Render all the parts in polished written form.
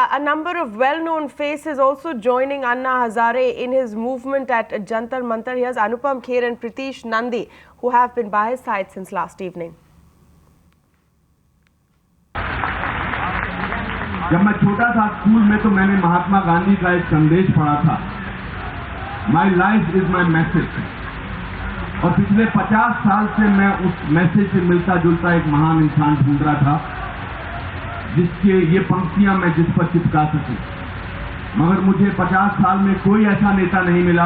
A number of well-known faces also joining Anna Hazare in his movement at Jantar Mantar. Here's Anupam Kher and Pritish Nandi, who have been by his side since last evening. जब मैं छोटा था school में तो मैंने महात्मा गांधी का एक संदेश पढ़ा था, माई लाइफ इज माई मैसेज। और पिछले 50 साल से मैं उस मैसेज से मिलता जुलता एक महान इंसान ढूंढ रहा था जिसके ये पंक्तियां मैं जिस पर चिपका सकूं, मगर मुझे 50 साल में कोई ऐसा नेता नहीं मिला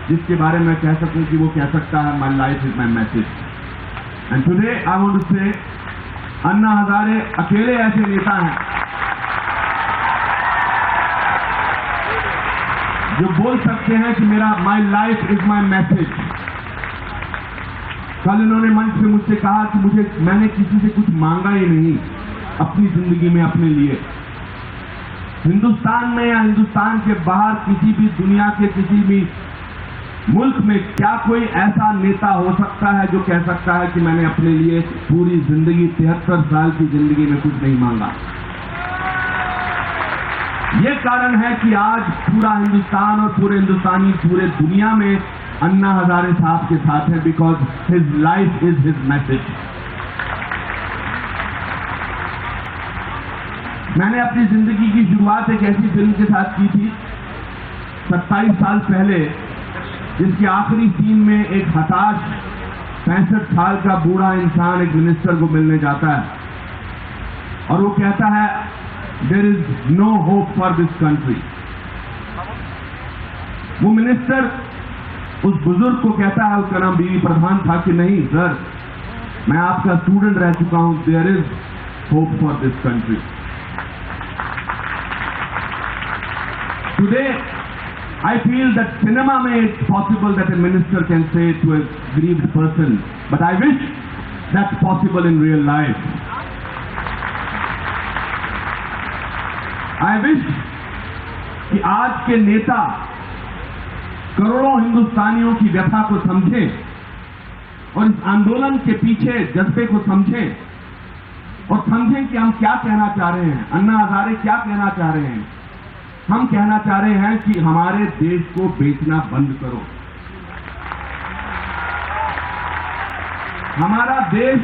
जिसके बारे में कह सकूं कि वो कह सकता है my life is my message. And today I want to say Anna Hazare अकेले ऐसे नेता हैं जो बोल सकते हैं कि मेरा माई लाइफ इज माई मैसेज। कल इन्होंने मंच से मुझसे कहा कि मैंने किसी से कुछ मांगा ही नहीं अपनी जिंदगी में अपने लिए। हिंदुस्तान में या हिंदुस्तान के बाहर किसी भी दुनिया के किसी भी मुल्क में क्या कोई ऐसा नेता हो सकता है जो कह सकता है कि मैंने अपने लिए पूरी जिंदगी 73 साल की जिंदगी में कुछ नहीं मांगा। ये कारण है कि आज पूरा हिंदुस्तान और पूरे हिंदुस्तानी पूरे दुनिया में अन्ना हजारे साहब के साथ है, because his life is his message. मैंने अपनी जिंदगी की शुरुआत एक ऐसी फिल्म के साथ की थी 27 साल पहले, जिसके आखिरी सीन में एक हताश 65 साल का बूढ़ा इंसान एक मिनिस्टर को मिलने जाता है और वो कहता है there is no hope for this country. वो मिनिस्टर उस बुजुर्ग को कहता है, उसका नाम बीवी प्रधान था, कि नहीं सर, मैं आपका स्टूडेंट रह चुका हूं, there is hope for this country. Today, I feel that cinema may it's possible that a minister can say to a grieved person, but I wish that's possible in real life. I wish कि आज के नेता करोड़ों हिंदुस्तानियों की व्यथा को समझें और इस आंदोलन के पीछे जज्बे को समझें और समझें कि हम क्या कहना चाह रहे हैं। अन्ना हजारे क्या कहना चाह रहे हैं? हम कहना चाह रहे हैं कि हमारे देश को बेचना बंद करो। हमारा देश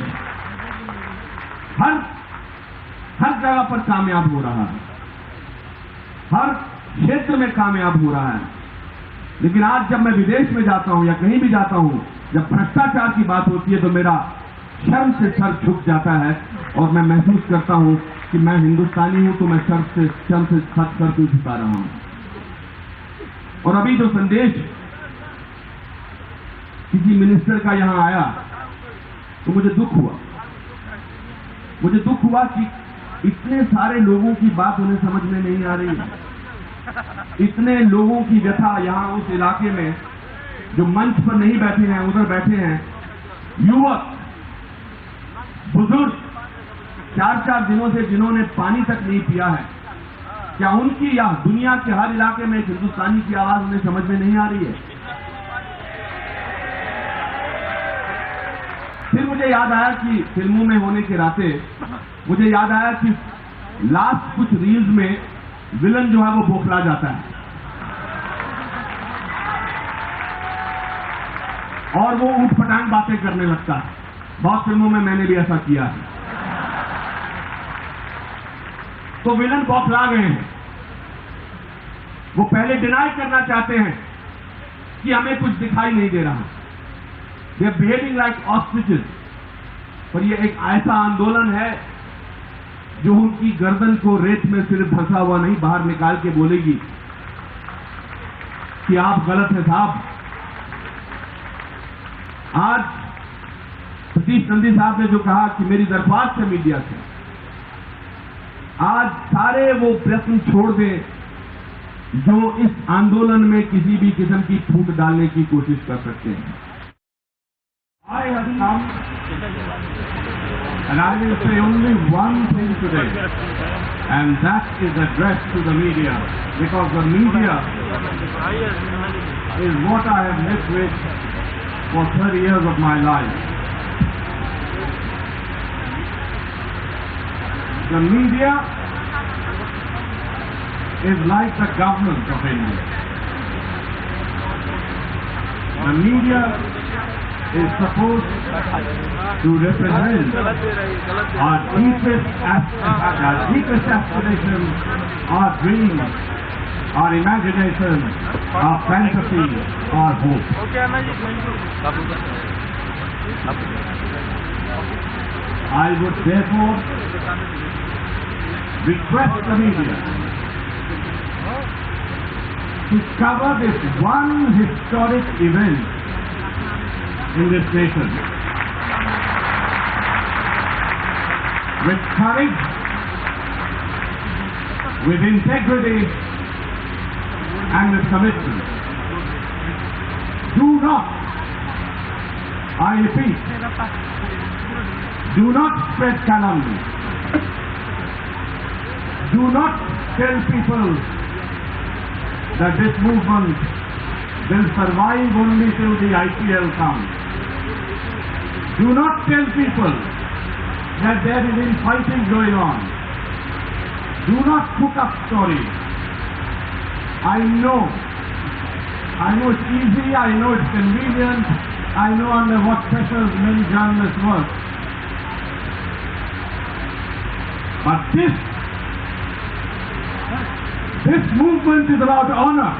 हर जगह पर कामयाब हो रहा है, हर क्षेत्र में कामयाब हो रहा है, लेकिन आज जब मैं विदेश में जाता हूं या कहीं भी जाता हूं, जब भ्रष्टाचार की बात होती है तो मेरा शर्म से सर झुक जाता है और मैं महसूस करता हूं कि मैं हिंदुस्तानी हूं तो मैं शर्म से सर क्यों झुका रहा हूं। और अभी जो संदेश किसी मिनिस्टर का यहां आया तो मुझे दुख हुआ। मुझे दुख हुआ कि इतने सारे लोगों की बात उन्हें समझ में नहीं आ रही है। इतने लोगों की व्यथा यहां उस इलाके में जो मंच पर नहीं बैठे हैं, उधर बैठे हैं, युवक, बुजुर्ग, 4-4 दिनों से जिन्होंने पानी तक नहीं पिया है, क्या उनकी या दुनिया के हर इलाके में एक हिंदुस्तानी की आवाज उन्हें समझ में नहीं आ रही है? फिर मुझे याद आया कि फिल्मों में होने के नाते मुझे याद आया कि लास्ट कुछ रील्स में विलन जो है वो बौखला जाता है और वो ऊटपटांग बातें करने लगता है। बहुत फिल्मों में मैंने भी ऐसा किया है। तो विलन बौखला गए हैं, वो पहले डिनाई करना चाहते हैं कि हमें कुछ दिखाई नहीं दे रहा। They are behaving like ostriches. पर ये एक ऐसा आंदोलन है जो उनकी गर्दन को रेत में सिर्फ फंसा हुआ नहीं, बाहर निकाल के बोलेगी कि आप गलत हैं साहब। आज सतीश नंदी साहब ने जो कहा कि मेरी दरख्वास्त है मीडिया से, आज सारे वो प्रश्न छोड़ दें जो इस आंदोलन में किसी भी किस्म की फूट डालने की कोशिश कर सकते हैं। I have come and I will say only one thing today, and that is addressed to the media, because the media is what I have lived with for 30 years of my life. The media is like the government of India. The media is supposed to represent our deepest aspirations, our dreams, our imagination, our fantasy, our hope. I would therefore request the media to cover this one historic event in this nation with courage, with integrity, and with commitment. Do not, I repeat, do not spread calumny. Do not tell people that this movement will survive only till the IPL comes. Do not tell people that there is infighting going on. Do not cook up stories. I know it's easy, I know it's convenient, I know under what pressures many journalists work. But this movement is about honor.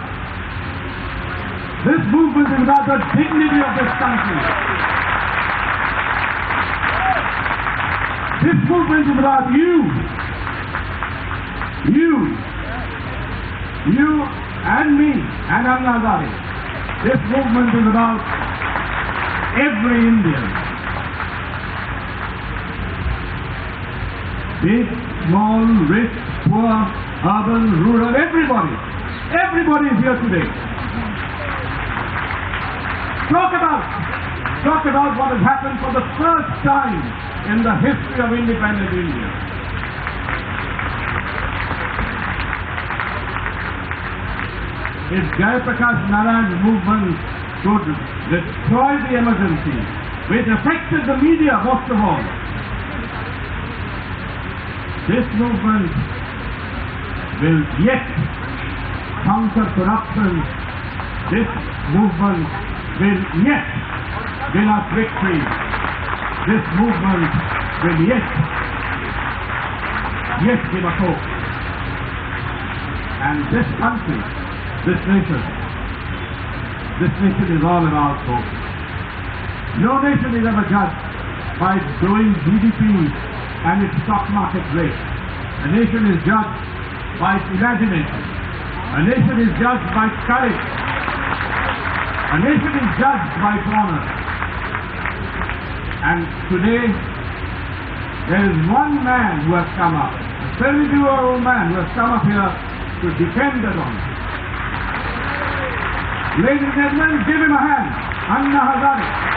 This movement is about the dignity of this country. This movement is about you and me and Anna Hazare. This movement is about every Indian. Big, small, rich, poor, urban, rural, everybody is here today. Talk about what has happened for the first time in the history of independent India. If Jayaprakash Narayan's movement could destroy the emergency, which affected the media most of all, this movement will yet counter corruption. This movement will yet win us victory. This movement will yet give us hope. And this country, this nation is all about hope. No nation is ever judged by growing GDP and its stock market rate. A nation is judged by its imagination. A nation is judged by courage. A nation is judged by honor. And today, there is one man who has come up, a 72-year-old man who has come up here to defend us on. Ladies and gentlemen, give him a hand. Anna Hazare.